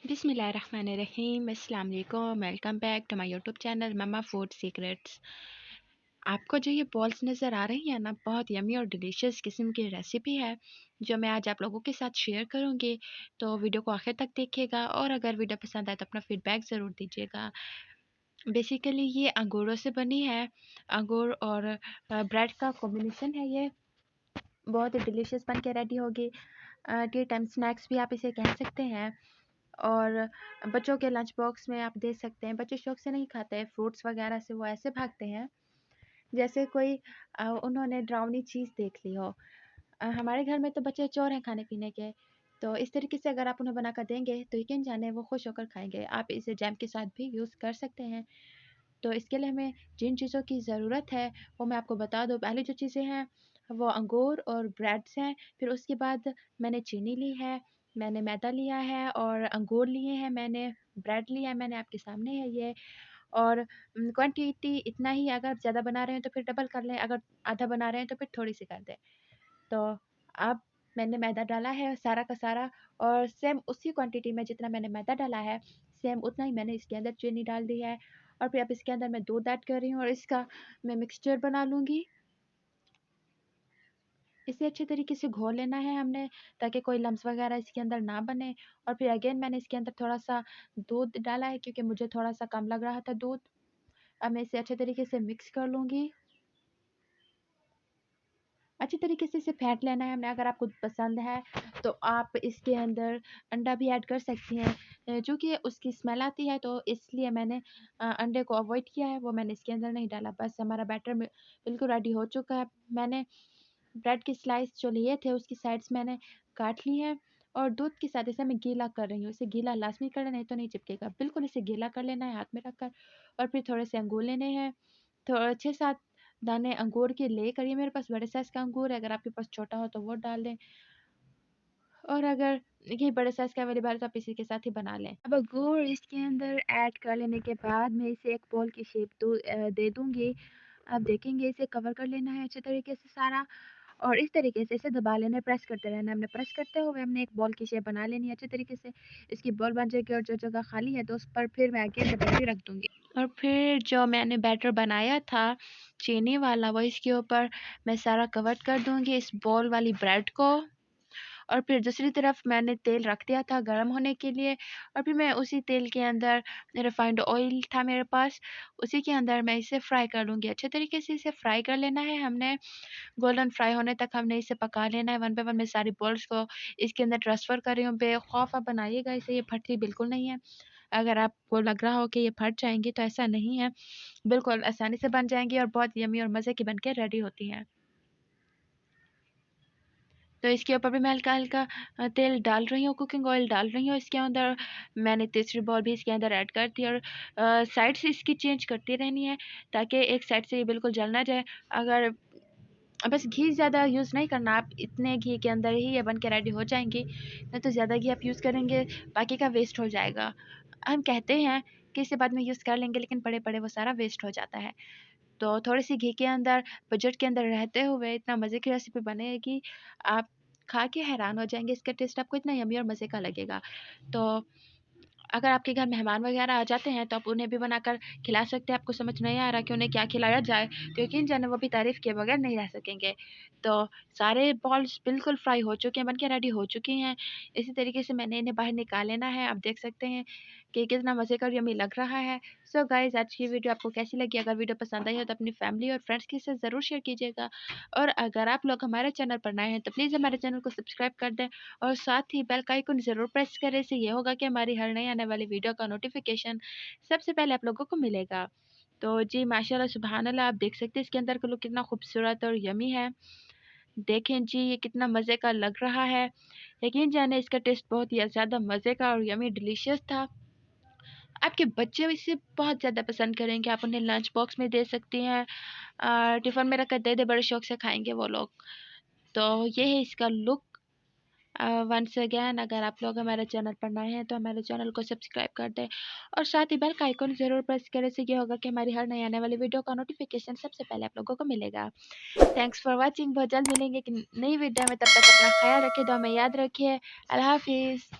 बिस्मिल्लाहिर्रहमानिर्रहीम अस्सलाम वालेकुम। Welcome back to my YouTube channel Mamma Food Secrets. आपको जो ये बॉल्स नज़र आ रही हैं ना, बहुत यमी और डिलीशियस किस्म की रेसिपी है जो मैं आज आप लोगों के साथ शेयर करूंगी। तो वीडियो को आखिर तक देखिएगा और अगर वीडियो पसंद आए तो अपना फीडबैक ज़रूर दीजिएगा। बेसिकली ये अंगूरों से बनी है। अंगूर और ब्रेड का कॉम्बिनेशन है। ये बहुत ही डिलीशियस बन के रेडी होगी। टी टाइम स्नैक्स भी आप इसे कह सकते हैं और बच्चों के लंच बॉक्स में आप दे सकते हैं। बच्चे शौक से नहीं खाते हैं फ्रूट्स वगैरह से, वो ऐसे भागते हैं जैसे कोई उन्होंने ड्राउनी चीज़ देख ली हो। हमारे घर में तो बच्चे चोर हैं खाने पीने के, तो इस तरीके से अगर आप उन्हें बनाकर देंगे तो यकीन जाने वो खुश होकर खाएंगे। आप इसे जैम के साथ भी यूज़ कर सकते हैं। तो इसके लिए हमें जिन चीज़ों की ज़रूरत है वो मैं आपको बता दूँ। पहली जो चीज़ें हैं वो अंगूर और ब्रेड्स हैं। फिर उसके बाद मैंने चीनी ली है, मैंने मैदा लिया है और अंगूर लिए हैं मैंने, ब्रेड लिया है मैंने, आपके सामने है ये। और क्वांटिटी इतना ही, अगर ज़्यादा बना रहे हैं तो फिर डबल कर लें, अगर आधा बना रहे हैं तो फिर थोड़ी-सी कर दें। तो अब मैंने मैदा डाला है सारा का सारा और सेम उसी क्वांटिटी में जितना मैंने मैदा डाला है, सेम उतना ही मैंने इसके अंदर चीनी डाल दी है। और फिर अब इसके अंदर मैं दूध ऐड कर रही हूँ और इसका मैं मिक्सचर बना लूँगी। इसे अच्छे तरीके से घोल लेना है हमने ताकि कोई लम्स वगैरह इसके अंदर ना बने। और फिर अगेन मैंने इसके अंदर थोड़ा-सा दूध डाला है क्योंकि मुझे थोड़ा-सा कम लग रहा था दूध। अब मैं इसे अच्छे तरीके से मिक्स कर लूँगी। अच्छी तरीके से इसे फेंट लेना है हमने। अगर आपको पसंद है तो आप इसके अंदर अंडा भी ऐड कर सकती हैं। चूँकि उसकी स्मेल आती है तो इसलिए मैंने अंडे को अवॉइड किया है, वो मैंने इसके अंदर नहीं डाला। बस हमारा बैटर बिल्कुल रेडी हो चुका है। मैंने ब्रेड के स्लाइस जो लिए थे उसकी साइड्स मैंने काट ली हैं और दूध के साथ इसे मैं गीला कर रही हूँ। इसे गीला लाज़मी कर लेना, नहीं तो नहीं चिपकेगा। बिल्कुल इसे गीला कर लेना है हाथ में रखकर। और फिर थोड़े से अंगूर लेने हैं। तो 6-7 दाने अंगूर के लेकर, ये मेरे पास बड़े साइज़ का अंगूर है, अगर आपके पास छोटा हो तो वो डाल दें। और अगर ये बड़े साइज़ का अवेलेबल है तो आप इसी के साथ ही बना लें। अब अंगूर इसके अंदर ऐड कर लेने के बाद मैं इसे एक बॉल की शेप दे दूँगी। आप देखेंगे इसे कवर कर लेना है अच्छे तरीके से सारा और इस तरीके से इसे दबा लेना है, प्रेस करते रहना है। हमने प्रेस करते हुए हमने एक बॉल की शेप बना लेनी है अच्छे तरीके से। इसकी बॉल बन जाएगी और जो जगह खाली है तो उस पर फिर मैं आगे से बैटरी रख दूँगी। और फिर जो मैंने बैटर बनाया था चीनी वाला, वो इसके ऊपर मैं सारा कवर कर दूँगी इस बॉल वाली ब्रेड को। और फिर दूसरी तरफ मैंने तेल रख दिया था गरम होने के लिए और फिर मैं उसी तेल के अंदर, रिफाइंड ऑयल था मेरे पास, उसी के अंदर मैं इसे फ्राई कर लूँगी। अच्छे तरीके से इसे फ्राई कर लेना है हमने, गोल्डन फ्राई होने तक हमने इसे पका लेना है। वन बाय वन मैं सारी बॉल्स को इसके अंदर ट्रांसफ़र कर रही हूँ। बेखौफ आप बनाइएगा इसे, ये फटती बिल्कुल नहीं है। अगर आपको लग रहा हो कि ये फट जाएँगी तो ऐसा नहीं है, बिल्कुल आसानी से बन जाएँगी और बहुत यम्मी और मज़े की बन के रेडी होती हैं। तो इसके ऊपर भी मैं हल्का-हल्का तेल डाल रही हूँ, कुकिंग ऑयल डाल रही हूँ इसके अंदर। मैंने तीसरी बॉल भी इसके अंदर ऐड कर दी और साइड से इसकी चेंज करती रहनी है ताकि एक साइड से ये बिल्कुल जल ना जाए। अगर बस घी ज़्यादा यूज़ नहीं करना, आप इतने घी के अंदर ही ये बन के रेडी हो जाएँगी, नहीं तो ज़्यादा घी आप यूज़ करेंगे, बाकी का वेस्ट हो जाएगा। हम कहते हैं कि इसे बाद में यूज़ कर लेंगे, लेकिन पड़े-पड़े वो सारा वेस्ट हो जाता है। तो थोड़ी-सी घी के अंदर, बजट के अंदर रहते हुए इतना मज़े की रेसिपी बनेगी, आप खा के हैरान हो जाएँगे। इसका टेस्ट आपको इतना यम्मी और मज़े का लगेगा। तो अगर आपके घर मेहमान वगैरह आ जाते हैं तो आप उन्हें भी बनाकर खिला सकते हैं। आपको समझ नहीं आ रहा कि उन्हें क्या खिलाया जाए, तो यकीन जाने वो भी तारीफ़ किए बगैर नहीं रह सकेंगे। तो सारे बॉल्स बिल्कुल फ्राई हो चुके हैं, बन के रेडी हो चुकी हैं। इसी तरीके से मैंने इन्हें बाहर निकाल लेना है। आप देख सकते हैं कि कितना मज़े का और यम्मी लग रहा है। सो गाइज़, आज की वीडियो आपको कैसी लगी? अगर वीडियो पसंद आई हो तो अपनी फैमिली और फ्रेंड्स के साथ ज़रूर शेयर कीजिएगा। और अगर आप लोग हमारे चैनल पर नए हैं तो प्लीज़ हमारे चैनल को सब्सक्राइब कर दें और साथ ही बेल का आइकन ज़रूर प्रेस करें। इससे ये होगा कि हमारी हर नई आने वाली वीडियो का नोटिफ़िकेशन सबसे पहले आप लोगों को मिलेगा। तो जी माशाल्लाह सुभान अल्लाह, आप देख सकते हैं इसके अंदर का लुक कितना खूबसूरत और यम्मी है। देखें जी ये कितना मज़े का लग रहा है। यकीन जाने इसका टेस्ट बहुत ही ज़्यादा मज़े का और यम्मी डिलीशियस था। आपके बच्चे इसे बहुत ज़्यादा पसंद करेंगे। आप उन्हें लंच बॉक्स में दे सकती हैं। टिफ़िन में रखकर दे दें, बड़े शौक से खाएँगे वो लोग। तो ये है इसका लुक। वंस अगेन, अगर आप लोग हमारे चैनल पर नए हैं तो हमारे चैनल को सब्सक्राइब कर दें और साथ ही बेल का आइकन ज़रूर प्रेस करें। इससे ये होगा कि हमारी हर नई आने वाली वीडियो का नोटिफिकेशन सबसे पहले आप लोगों को मिलेगा। Thanks for watching. बहुत जल्द मिलेंगे एक नई वीडियो में, तब तक अपना ख्याल रखिए, दुआ में याद रखिए। अल्लाह हाफिज़।